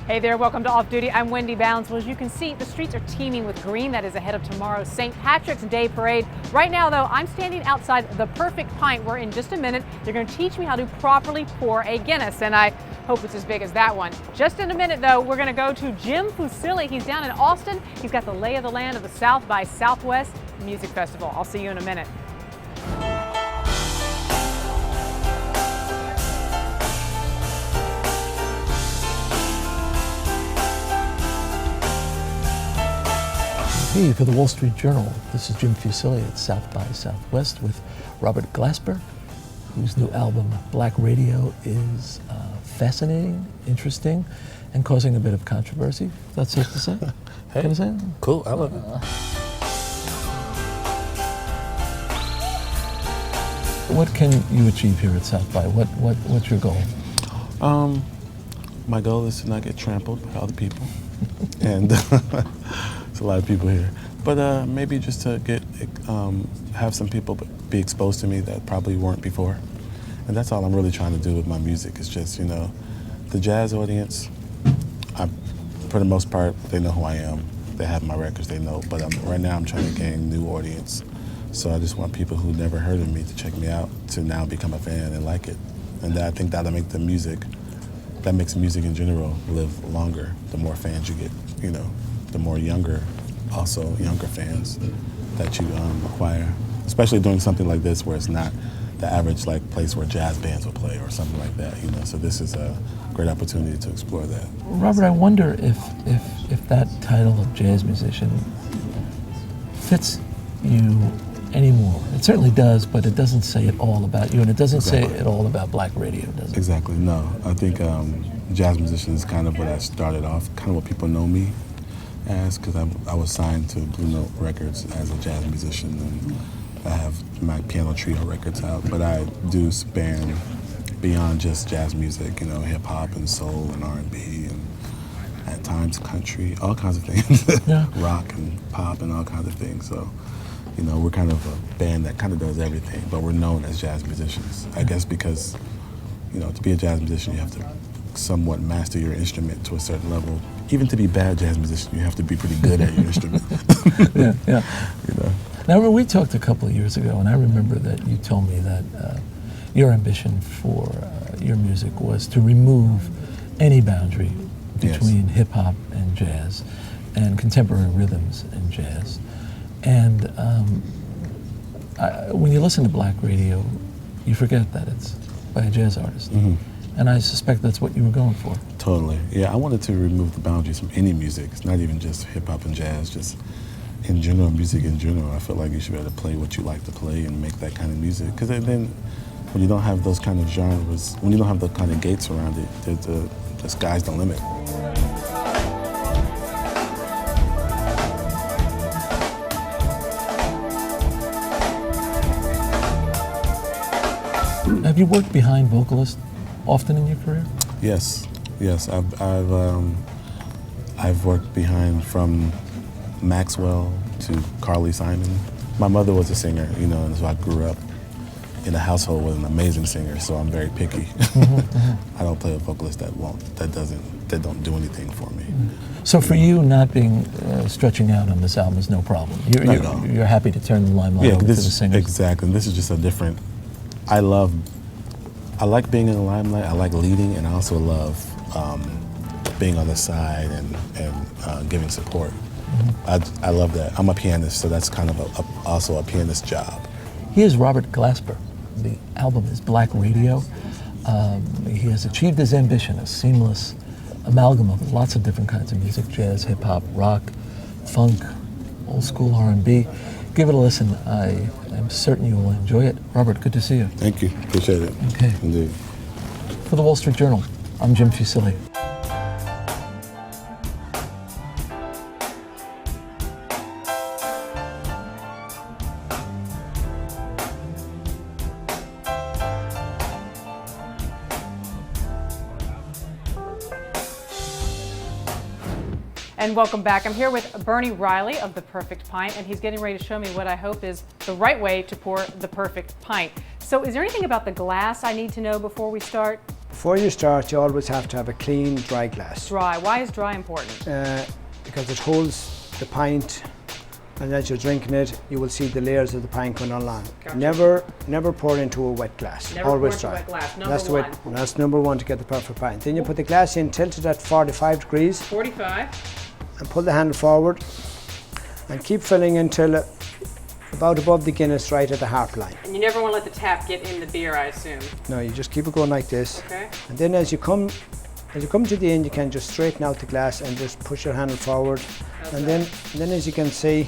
Hey there, welcome to Off Duty. I'm Wendy Bounds. Well, as you can see, the streets are teeming with green. That is ahead of tomorrow's St. Patrick's Day parade. Right now, though, I'm standing outside the Perfect Pint, where in just a minute, they're going to teach me how to properly pour a Guinness, and I hope it's as big as that one. Just in a minute, though, we're going to go to Jim Fusilli. He's down in Austin. He's got the lay of the land of the South by Southwest Music Festival. I'll see you in a minute. Hey, for the Wall Street Journal, this is Jim Fusilli at South by Southwest with Robert Glasper, whose new album, Black Radio, is fascinating, interesting, and causing a bit of controversy. That's safe to say? Hey, can I say? Cool, I love it. What can you achieve here at South by? What's your goal? My goal is to not get trampled by other people, and there's a lot of people here. But maybe just to have some people be exposed to me that probably weren't before, and that's all I'm really trying to do with my music. Is just the jazz audience. For the most part, they know who I am. They have my records, they know. But right now, I'm trying to gain new audience. So I just want people who never heard of me to check me out, to now become a fan and like it. And I think that'll make that makes music in general live longer. The more fans you get, the more younger fans that you acquire. Especially doing something like this where it's not the average place where jazz bands will play or something like that. So this is a great opportunity to explore that. Robert, I wonder if that title of jazz musician fits you anymore. It certainly does, but it doesn't say it all about you, and it doesn't say it all about Black Radio, does it? Exactly, no. I think jazz musician is kind of what I started off, kind of what people know me as, because I was signed to Blue Note Records as a jazz musician, and I have my piano trio records out, but I do span beyond just jazz music, hip-hop and soul and R&B and at times country, all kinds of things, yeah. Rock and pop and all kinds of things. So we're kind of a band that kind of does everything, but we're known as jazz musicians. I guess because, to be a jazz musician, you have to somewhat master your instrument to a certain level. Even to be a bad jazz musician, you have to be pretty good at your instrument. Yeah. Now, we talked a couple of years ago, and I remember that you told me that your ambition for your music was to remove any boundary between hip-hop and jazz and contemporary rhythms and jazz. And when you listen to Black Radio, you forget that it's by a jazz artist. Mm-hmm. And I suspect that's what you were going for. Totally. Yeah, I wanted to remove the boundaries from any music. It's not even just hip-hop and jazz, just in general, music in general. I feel like you should be able to play what you like to play and make that kind of music. Because then when you don't have those kind of genres, when you don't have the kind of gates around it, the sky's the limit. Have you worked behind vocalists often in your career? Yes. I've worked behind, from Maxwell to Carly Simon. My mother was a singer, and so I grew up in a household with an amazing singer. So I'm very picky. Mm-hmm. I don't play with vocalists that don't do anything for me. So for you, not being stretching out on this album is no problem. You're happy to turn the limelight over to the singers. Exactly. And this is just a different. I like being in the limelight. I like leading, and I also love being on the side and giving support. Mm-hmm. I love that. I'm a pianist, so that's kind of also a pianist job. Here's Robert Glasper. The album is Black Radio. He has achieved his ambition, a seamless amalgam of lots of different kinds of music: jazz, hip-hop, rock, funk, old school R&B. Give it a listen. I am certain you will enjoy it. Robert, good to see you. Thank you. Appreciate it. Okay. Indeed. For the Wall Street Journal, I'm Jim Fusilli. And welcome back. I'm here with Bernie Riley of The Perfect Pint, and he's getting ready to show me what I hope is the right way to pour the perfect pint. So is there anything about the glass I need to know before we start? Before you start, you always have to have a clean, dry glass. Dry. Why is dry important? Because it holds the pint, and as you're drinking it, you will see the layers of the pint going along. Gotcha. Never pour into a wet glass. Never Always pour dry. into a wet glass. That's number one to get the perfect pint. Then you put the glass in, tilt it at 45 degrees. 45. And pull the handle forward and keep filling until about above the Guinness, right at the heart line. And you never want to let the tap get in the beer, I assume. No, you just keep it going like this. Okay. And then as you come to the end, you can just straighten out the glass and just push your handle forward. And then as you can see,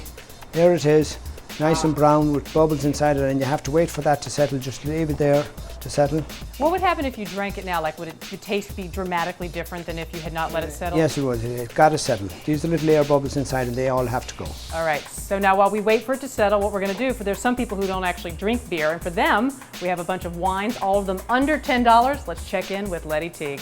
there it is, nice and brown with bubbles inside it, and you have to wait for that to settle. Just leave it there to settle. What would happen if you drank it now? Like, would the taste be dramatically different than if you had not let it settle? Yes, it would. It's got to settle. These are little air bubbles inside, and they all have to go. All right, so now while we wait for it to settle, what we're going to do, for there's some people who don't actually drink beer, and for them, we have a bunch of wines, all of them under $10. Let's check in with Lettie Teague.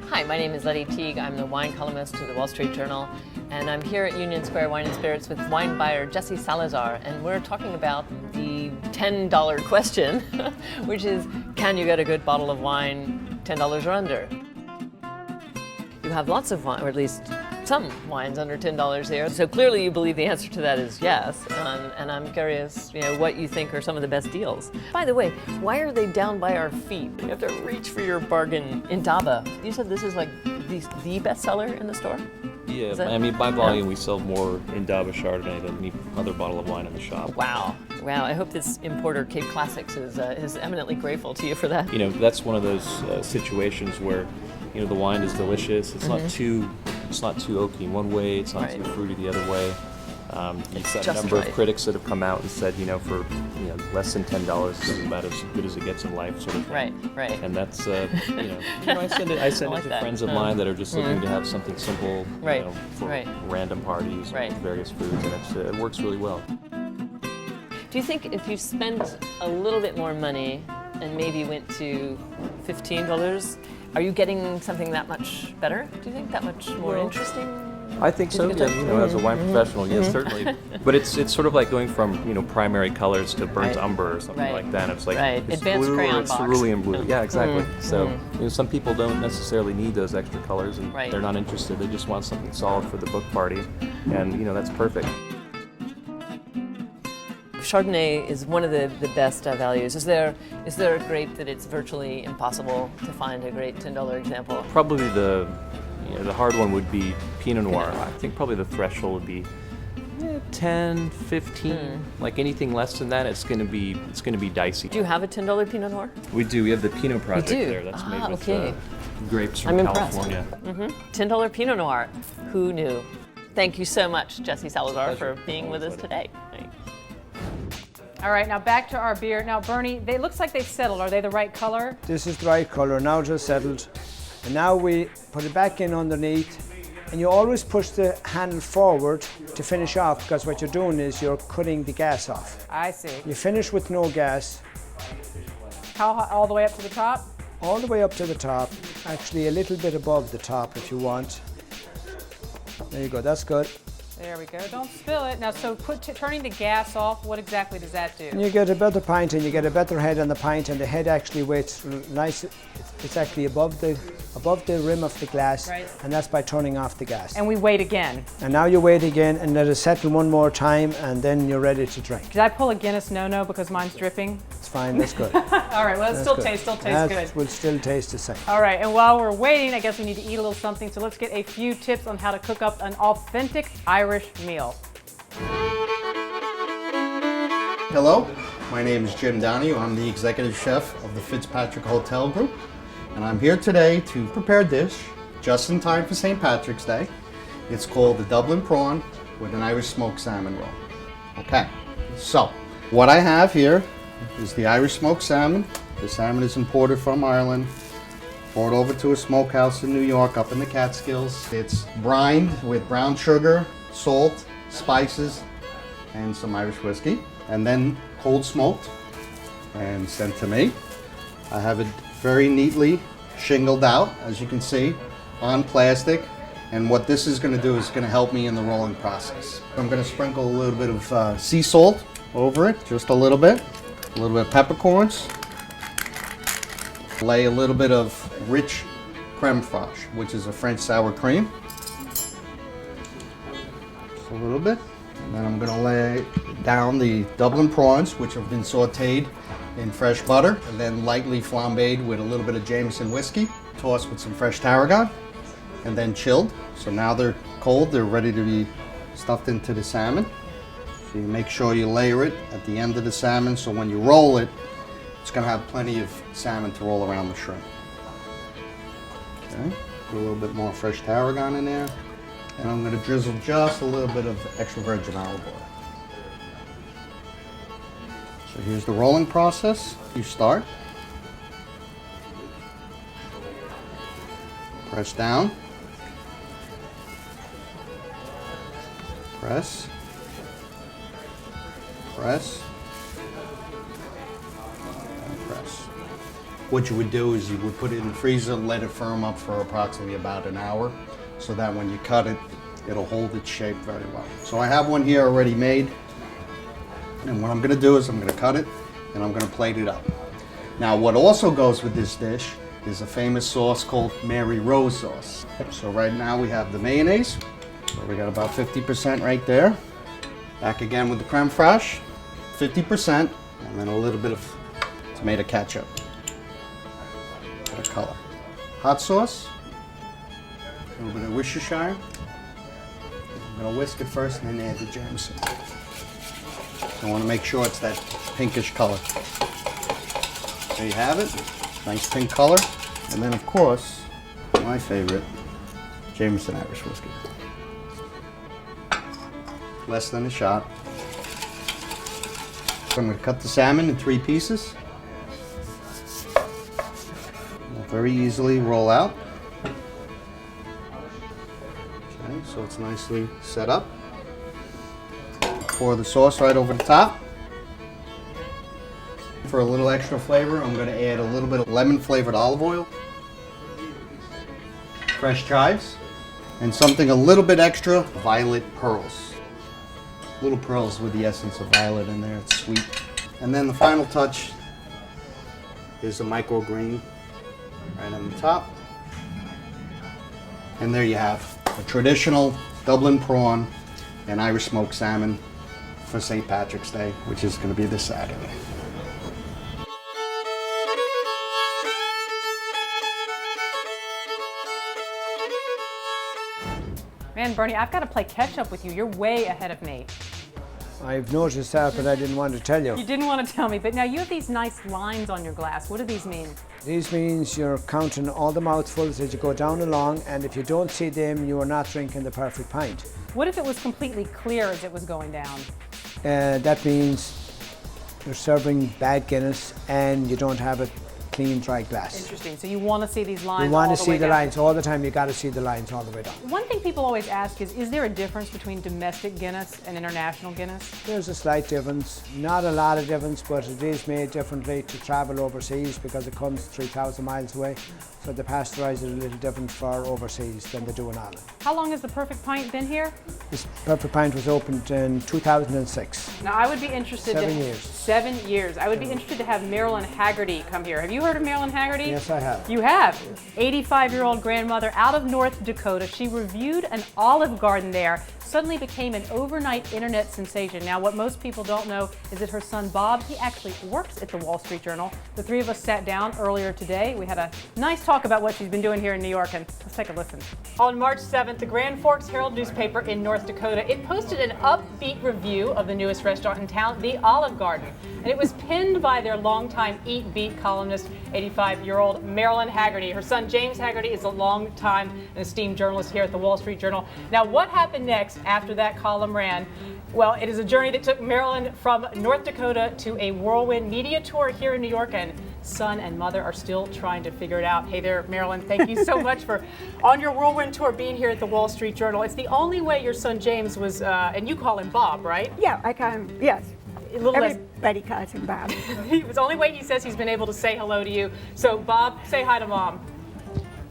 Hi, my name is Lettie Teague. I'm the wine columnist to the Wall Street Journal, and I'm here at Union Square Wine and Spirits with wine buyer Jesse Salazar, and we're talking about the $10 question, which is, can you get a good bottle of wine $10 or under? You have lots of wine, or at least some wines under $10 here, so clearly you believe the answer to that is yes, and I'm curious, what you think are some of the best deals. By the way, why are they down by our feet? You have to reach for your bargain. Indaba, you said this is like the best seller in the store? Yeah, I mean, by volume, we sell more Indaba Chardonnay than any other bottle of wine in the shop. Wow. I hope this importer, Cape Classics, is eminently grateful to you for that. That's one of those situations where, the wine is delicious. It's not too oaky in one way. It's not too fruity the other way. You've got a number of critics that have come out and said, for less than $10, it's about as good as it gets in life, sort of thing. Right. And that's, I send it to friends of mine that are just looking to have something simple, for random parties, with various foods, and it works really well. Do you think if you spent a little bit more money and maybe went to $15, are you getting something that much better? Do you think that much more interesting? I think so. Yeah, as a wine professional, yes, certainly. But it's sort of like going from primary colors to burnt umber or something like that. It's like it's advanced blue crayon or it's box. cerulean blue. Yeah, exactly. So some people don't necessarily need those extra colors, and they're not interested. They just want something solid for the book party, and that's perfect. Chardonnay is one of the best values. Is there a grape that it's virtually impossible to find a great $10 example? Probably the hard one would be Pinot Noir. I think probably the threshold would be 10, 15. Like anything less than that, it's going to be dicey. Do you have a $10 Pinot Noir? We do. We have the Pinot Project there. That's made with grapes from California. $10 Pinot Noir. Who knew? Thank you so much, Jesse Salazar, for being with us today. All right, now back to our beer. Now, Bernie, it looks like they settled. Are they the right color? This is the right color, now just settled. And now we put it back in underneath, and you always push the handle forward to finish off, because what you're doing is you're cutting the gas off. I see. You finish with no gas. How high, all the way up to the top? All the way up to the top, actually a little bit above the top if you want. There you go, that's good. There we go. Don't spill it. Now, so turning the gas off, what exactly does that do? And you get a better pint, and you get a better head on the pint, and the head actually weights nice. It's actually above the rim of the glass, and that's by turning off the gas. And we wait again. And now you wait again, and let it settle one more time, and then you're ready to drink. Did I pull a Guinness no-no because mine's dripping? It's fine. That's good. All right. Well, it still tastes good. That will still taste the same. All right. And while we're waiting, I guess we need to eat a little something. So let's get a few tips on how to cook up an authentic Irish meal. Hello, my name is Jim Donahue. I'm the executive chef of the Fitzpatrick Hotel Group, and I'm here today to prepare a dish just in time for St. Patrick's Day. It's called the Dublin Prawn with an Irish smoked salmon roll. Okay, so what I have here is the Irish smoked salmon. The salmon is imported from Ireland, brought over to a smokehouse in New York up in the Catskills. It's brined with brown sugar, salt, spices, and some Irish whiskey, and then cold smoked and sent to me. I have it very neatly shingled out, as you can see, on plastic, and what this is going to do is going to help me in the rolling process. I'm going to sprinkle a little bit of sea salt over it, just a little bit of peppercorns, Lay a little bit of rich creme fraiche, which is a French sour cream. Just a little bit. And then I'm going to lay down the Dublin prawns, which have been sauteed in fresh butter, and then lightly flambéed with a little bit of Jameson whiskey. Tossed with some fresh tarragon, and then chilled. So now they're cold, they're ready to be stuffed into the salmon. So you make sure you layer it at the end of the salmon, so when you roll it, it's going to have plenty of salmon to roll around the shrimp. Okay, put a little bit more fresh tarragon in there. And I'm going to drizzle just a little bit of extra virgin olive oil. So here's the rolling process. You start. Press down. Press. Press. And press. What you would do is you would put it in the freezer, let it firm up for approximately about an hour, so that when you cut it, it'll hold its shape very well. So I have one here already made, and what I'm going to do is I'm going to cut it and I'm going to plate it up. Now what also goes with this dish is a famous sauce called Mary Rose sauce. So right now we have the mayonnaise, so we got about 50% right there. Back again with the creme fraiche, 50%, and then a little bit of tomato ketchup for the color. Hot sauce. A little bit of Worcestershire. I'm going to whisk it first and then add the Jameson. I want to make sure it's that pinkish color. There you have it. Nice pink color. And then, of course, my favorite, Jameson Irish whiskey. Less than a shot. So I'm going to cut the salmon in 3 pieces. It'll very easily roll out. So it's nicely set up. Pour the sauce right over the top. For a little extra flavor, I'm going to add a little bit of lemon flavored olive oil, fresh chives, and something a little bit extra, violet pearls. Little pearls with the essence of violet in there, it's sweet. And then the final touch is a microgreen right on the top. And there you have a traditional Dublin prawn and Irish smoked salmon for St. Patrick's Day, which is going to be this Saturday. Man, Bernie, I've got to play catch up with you. You're way ahead of me. I've noticed that, but I didn't want to tell you. You didn't want to tell me, but now you have these nice lines on your glass. What do these mean? These means you're counting all the mouthfuls as you go down along, and if you don't see them, you are not drinking the perfect pint. What if it was completely clear as it was going down? That means you're serving bad Guinness and you don't have a clean, dry glass. Interesting. So you want to see these lines all the way down? You want to see the lines all the time. You got to see the lines all the way down. One thing people always ask is there a difference between domestic Guinness and international Guinness? There's a slight difference. Not a lot of difference, but it is made differently to travel overseas because it comes 3,000 miles away. So they pasteurize it a little different for overseas than they do in Ireland. How long has the Perfect Pint been here? This Perfect Pint was opened in 2006. Now I would be interested 7 years. 7 years. I would be interested to have Marilyn Hagerty come here. Have you heard of Marilyn Hagerty? Yes, I have. You have. 85-year-old grandmother out of North Dakota. She reviewed an olive garden there, suddenly became an overnight internet sensation. Now what most people don't know is that her son Bob, he actually works at the Wall Street Journal. The three of us sat down earlier today. We had a nice talk about what she's been doing here in New York, and let's take a listen. On March 7th, the Grand Forks Herald newspaper in North Dakota, it posted an upbeat review of the newest restaurant in town, the Olive Garden. And it was pinned by their longtime Eat Beat columnist, 85-year-old Marilyn Hagerty. Her son James Hagerty is a longtime and esteemed journalist here at the Wall Street Journal. Now, what happened next after that column ran? Well, it is a journey that took Marilyn from North Dakota to a whirlwind media tour here in New York, and son and mother are still trying to figure it out. Hey there, Marilyn, thank you so much for, on your whirlwind tour, being here at the Wall Street Journal. It's the only way your son James was, and you call him Bob, right? Yeah, I call him, yes. Everybody calls him Bob. It was the only way he says he's been able to say hello to you. So, Bob, say hi to Mom.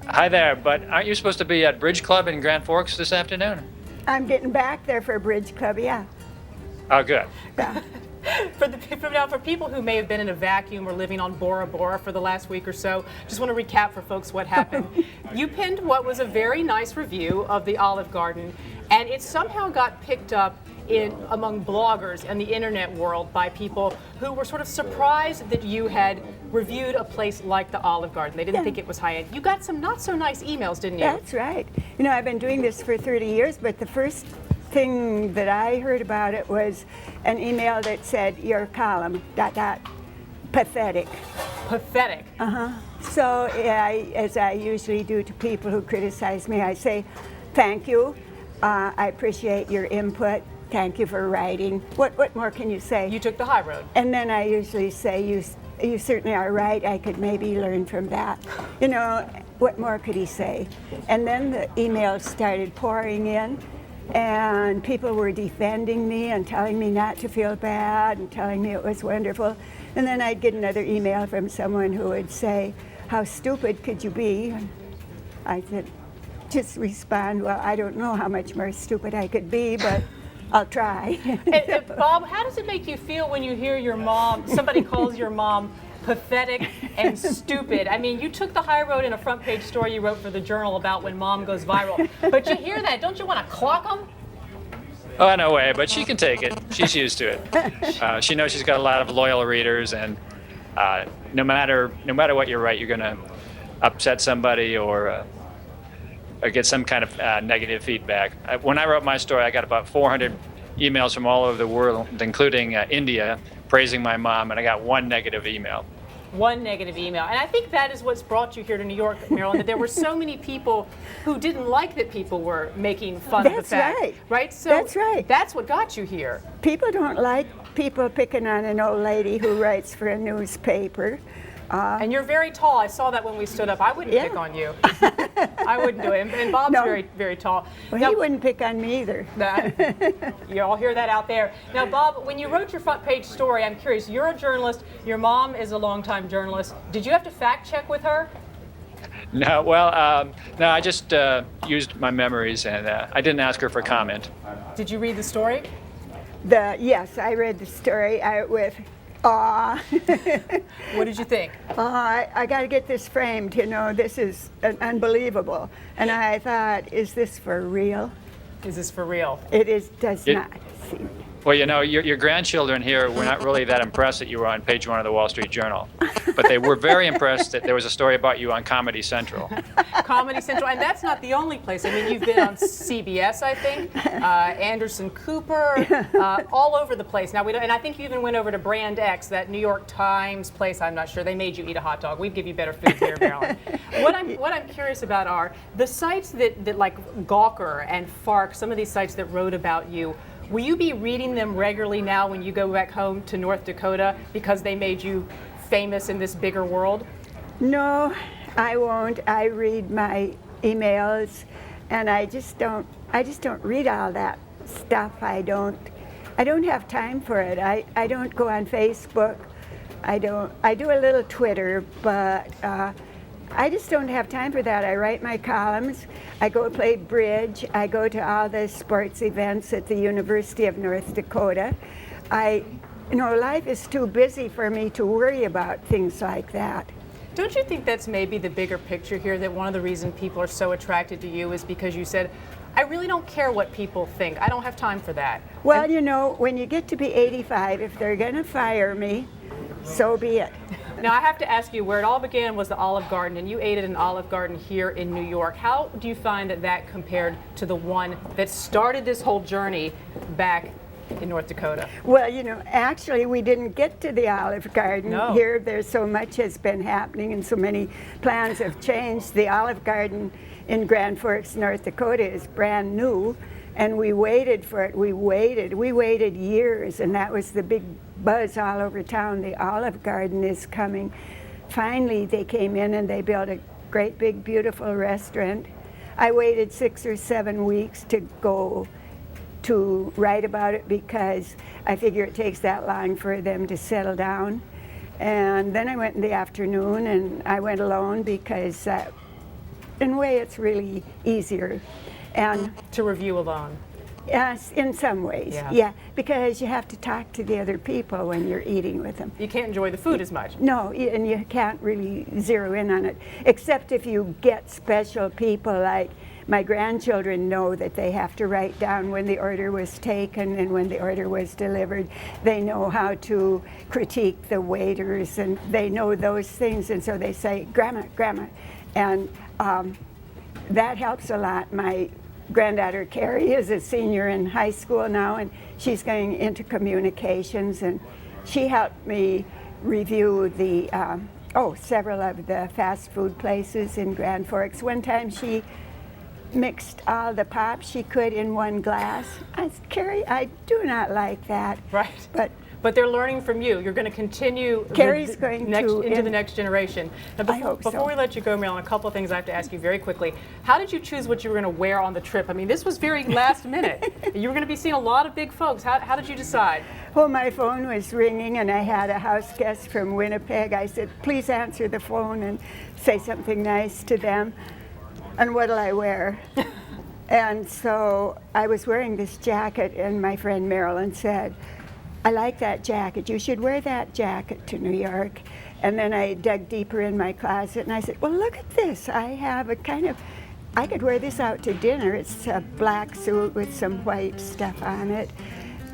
Hi there, but aren't you supposed to be at Bridge Club in Grand Forks this afternoon? I'm getting back there for a bridge club, yeah. Oh, good. Yeah. For people who may have been in a vacuum or living on Bora Bora for the last week or so, just want to recap for folks what happened. You pinned what was a very nice review of the Olive Garden, and it somehow got picked up among bloggers and the internet world by people who were sort of surprised that you had reviewed a place like the Olive Garden. They didn't think it was high-end. You got some not so nice emails, didn't you? That's right. You know, I've been doing this for 30 years, but the first thing that I heard about it was an email that said, your column, ... pathetic. Pathetic. So as I usually do to people who criticize me, I say, thank you. I appreciate your input. Thank you for writing. What more can you say? You took the high road. And then I usually say, you certainly are right. I could maybe learn from that. You know, what more could he say? And then the emails started pouring in, and people were defending me and telling me not to feel bad and telling me it was wonderful. And then I'd get another email from someone who would say, how stupid could you be? And I said, just respond, well, I don't know how much more stupid I could be, but I'll try. And, Bob, how does it make you feel when you hear your mom, somebody calls your mom pathetic and stupid? I mean, you took the high road in a front page story you wrote for the Journal about when mom goes viral. But you hear that, don't you want to clock them? Oh, no way, but she can take it. She's used to it. She knows she's got a lot of loyal readers, and no matter what you write, you're going to upset somebody or get some kind of negative feedback. When I wrote my story, I got about 400 emails from all over the world, including India, praising my mom, and I got one negative email. One negative email. And I think that is what's brought you here to New York, Marilyn, that there were so many people who didn't like that people were making fun of the fact. That's right. Right? So that's right. That's what got you here. People don't like people picking on an old lady who writes for a newspaper. And you're very tall. I saw that when we stood up. I wouldn't pick on you. I wouldn't do it. And Bob's very, very tall. Well, now, he wouldn't pick on me either. You all hear that out there. Now, Bob, when you wrote your front page story, I'm curious. You're a journalist. Your mom is a longtime journalist. Did you have to fact check with her? No, well, no, I just used my memories, and I didn't ask her for comment. Did you read the story? Yes, I read the story with awe. What did you think? I got to get this framed, you know, this is unbelievable. And I thought, is this for real? Is this for real? Does not seem. Well, you know, your grandchildren here were not really that impressed that you were on page 1 of the Wall Street Journal. But they were very impressed that there was a story about you on Comedy Central. Comedy Central, and that's not the only place. I mean, you've been on CBS, I think, Anderson Cooper, all over the place. Now, and I think you even went over to Brand X, that New York Times place. I'm not sure. They made you eat a hot dog. We'd give you better food here, Marilyn. What I'm curious about are the sites that like Gawker and Fark, some of these sites that wrote about you. Will you be reading them regularly now when you go back home to North Dakota because they made you famous in this bigger world? No, I won't. I read my emails, and I just don't read all that stuff. I don't have time for it. I don't go on Facebook. I do a little Twitter, but I just don't have time for that. I write my columns. I go play bridge. I go to all the sports events at the University of North Dakota. Life is too busy for me to worry about things like that. Don't you think that's maybe the bigger picture here, that one of the reasons people are so attracted to you is because you said, I really don't care what people think. I don't have time for that. Well, when you get to be 85, if they're going to fire me, so be it. Now, I have to ask you, where it all began was the Olive Garden, and you ate at an Olive Garden here in New York. How do you find that compared to the one that started this whole journey back in North Dakota? Well, actually, we didn't get to the Olive Garden. No. Here, there's so much has been happening, and so many plans have changed. The Olive Garden in Grand Forks, North Dakota is brand new, and we waited for it. We waited years, and that was the big buzz all over town. The Olive Garden is coming. Finally, they came in and they built a great big beautiful restaurant. I waited 6 or 7 weeks to go to write about it because I figure it takes that long for them to settle down. And then I went in the afternoon, and I went alone because in a way it's really easier. And to review alone. Yes, in some ways, Yeah. yeah, because you have to talk to the other people when you're eating with them. You can't enjoy the food as much. No, and you can't really zero in on it, except if you get special people. Like my grandchildren know that they have to write down when the order was taken and when the order was delivered. They know how to critique the waiters, and they know those things, and so they say, "Grandma, Grandma," and that helps a lot. My granddaughter Carrie is a senior in high school now, and she's going into communications, and she helped me review the several of the fast food places in Grand Forks. One time she mixed all the pop she could in one glass. I said, "Carrie, I do not like that." Right. But they're learning from you. You're going to continue Carrie's going to into the next generation. Now, I hope so. before we let you go, Marilyn, a couple of things I have to ask you very quickly. How did you choose what you were going to wear on the trip? I mean, this was very last minute. You were going to be seeing a lot of big folks. How did you decide? Well, my phone was ringing, and I had a house guest from Winnipeg. I said, "Please answer the phone and say something nice to them." And what'll I wear? And so I was wearing this jacket, and my friend Marilyn said, "I like that jacket. You should wear that jacket to New York." And then I dug deeper in my closet, and I said, "Well, look at this. I have I could wear this out to dinner. It's a black suit with some white stuff on it.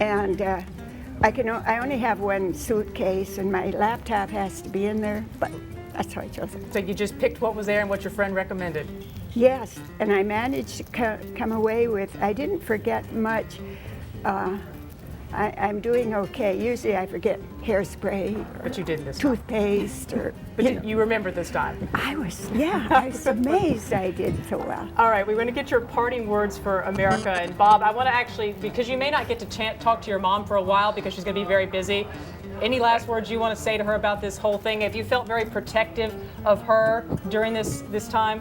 And I only have one suitcase, and my laptop has to be in there, but that's how I chose it." So you just picked what was there and what your friend recommended. Yes, and I managed to come away with, I didn't forget much. I'm doing okay. Usually I forget hairspray, But you did this time. toothpaste, or, But you remembered this time. I was amazed I did so well. All right, we're going to get your parting words for America. And Bob, I want to actually, because you may not get to talk to your mom for a while because she's going to be very busy. Any last words you want to say to her about this whole thing? Have you felt very protective of her during this time?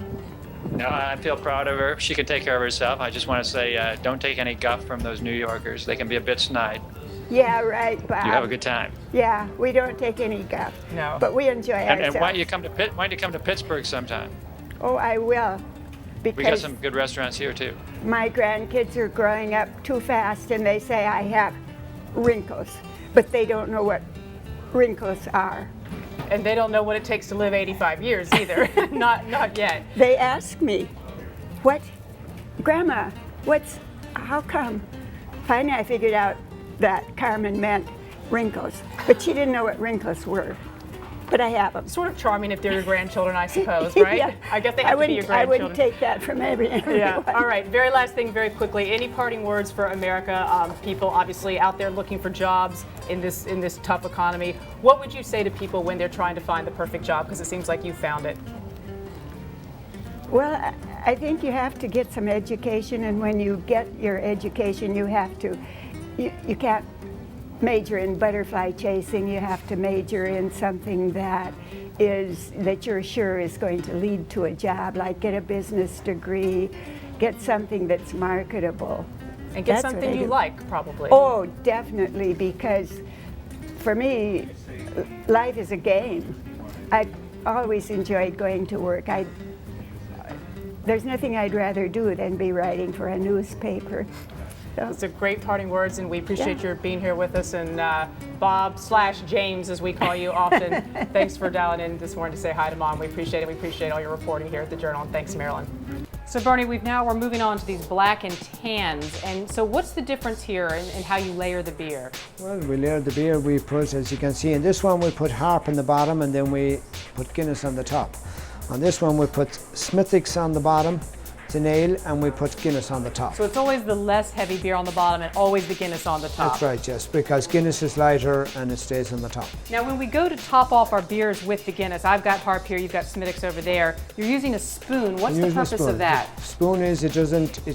No, I feel proud of her. She can take care of herself. I just want to say, don't take any guff from those New Yorkers. They can be a bit snide. Yeah, right, Bob. You have a good time. Yeah, we don't take any guff. No. But we enjoy ourselves. And why don't you come to Pittsburgh sometime? Oh, I will. We got Because some good restaurants here too. my grandkids are growing up too fast, and they say I have wrinkles, but they don't know what wrinkles are. And they don't know what it takes to live 85 years either. not yet. They ask me, Grandma, how come? Finally I figured out that Carmen meant wrinkles, but she didn't know what wrinkles were. But I have them. Sort of charming if they're your grandchildren, I suppose, right? Yeah. I guess they have to be your I grandchildren. wouldn't take that from everyone. Yeah. All right. Very last thing, very quickly. Any parting words for America? People obviously out there looking for jobs in this tough economy. What would you say to people when they're trying to find the perfect job? Because it seems like you found it. Well, I think you have to get some education, and when you get your education, you have to. You can't major in butterfly chasing. You have to major in something that you're sure is going to lead to a job, like get a business degree, get something that's marketable. And get That's something what I you do. like, probably. Oh, definitely, because for me, life is a game. I've always enjoyed going to work. There's nothing I'd rather do than be writing for a newspaper. So, It's a great parting words, and we appreciate your being here with us. And Bob/James, as we call you often, thanks for dialing in this morning to say hi to Mom. We appreciate it. We appreciate all your reporting here at the Journal. And thanks, Marilyn. So Bernie, we're moving on to these black and tans. And so what's the difference here in how you layer the beer? Well, we layer the beer, we put, as you can see, in this one we put Harp on the bottom, and then we put Guinness on the top. On this one we put Smithwick's on the bottom, it's an ale, and we put Guinness on the top. So it's always the less heavy beer on the bottom and always the Guinness on the top. That's right, yes, because Guinness is lighter and it stays on the top. Now when we go to top off our beers with the Guinness, I've got Harp here, you've got Smithwick's over there. You're using a spoon. What's the purpose of that? The spoon is,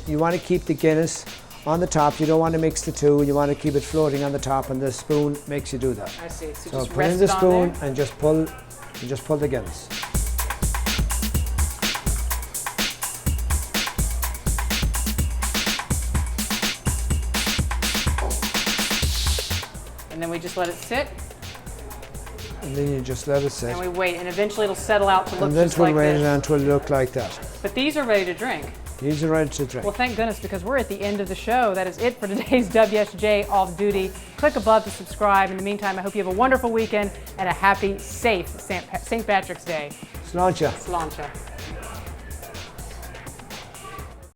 you want to keep the Guinness on the top. You don't want to mix the two. You want to keep it floating on the top, and the spoon makes you do that. I see. So So just put rest in the it on spoon there. and just pull the Guinness. And then we just let it sit, And then you just let it sit. and we wait, and eventually it'll settle out to look And then just we'll like rain it this. until it look like that. But these are ready to drink. These are ready to drink. Well, thank goodness, because we're at the end of the show. That is it for today's WSJ Off Duty. Click above to subscribe. In the meantime, I hope you have a wonderful weekend and a happy, safe St. Patrick's Day. Sláinte. Sláinte.